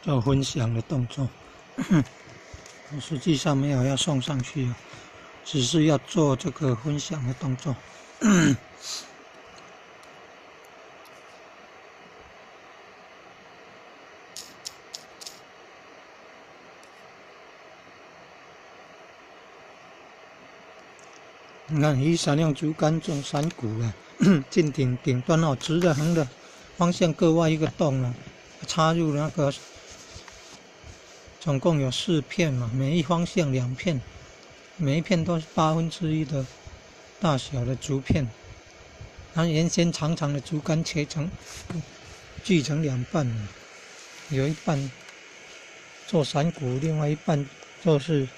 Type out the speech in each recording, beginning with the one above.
做分享的动作。我实际上没有要送上去，只是要做这个分享的动作。你看，以闪用竹竿种山谷啊，近顶端哦，直的横的方向各挖一个洞啊，插入那个，总共有4片嘛，每一方向2片，每一片都是1/8的大小的竹片。它原先长长的竹竿锯成2半，有一半做山谷，另外一半就是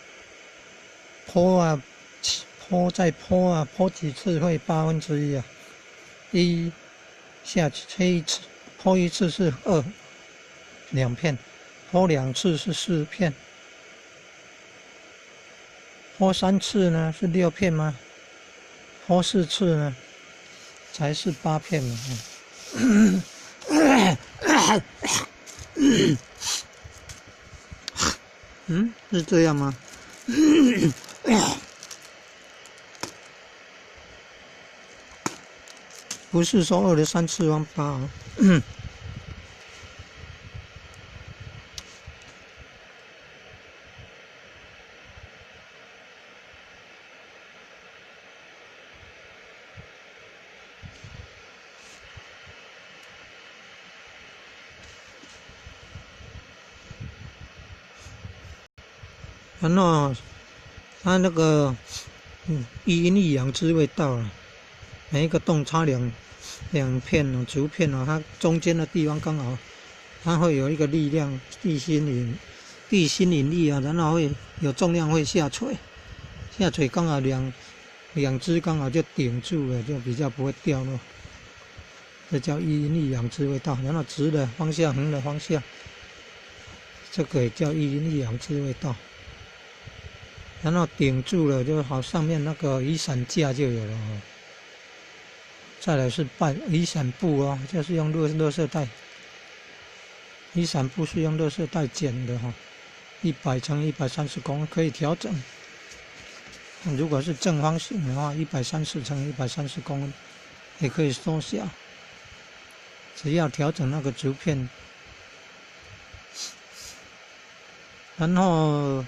坡啊。再坡啊，坡几次会1/8啊？下去坡一次是2片，坡2次是4片，坡3次呢是6片吗？坡4次呢才是8片嘛。是这样吗？不是说2的3次方8哦。然后它那个一阴一阳之味道了，每一个洞插两片哦，竹片哦，它中间的地方刚好，它会有一个力量，地心引力啊，然后会有重量会下垂刚好两只刚好就顶住了，就比较不会掉落。这叫一阴一阳之味道。然后直的方向、横的方向，这个也叫一阴一阳之味道。然后顶住了，就好上面那个雨伞架就有了哦。再来是雨伞布哦，就是用垃圾袋。雨伞布是用垃圾袋剪的哈，100乘130公分可以调整。如果是正方形的话，130乘130公分也可以缩小，只要调整那个竹片。然后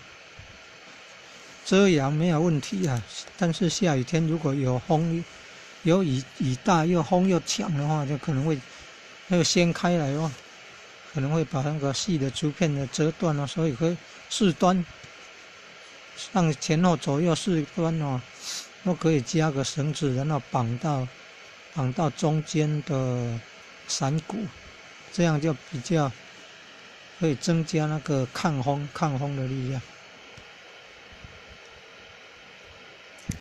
遮阳没有问题啊，但是下雨天如果有风、有雨大又风又强的话，就可能会那个掀开来哦，可能会把那个细的竹片的折断了，所以可以4端，让前后左右4端哦，都可以加个绳子，然后绑到中间的伞骨，这样就比较可以增加那个抗风的力量。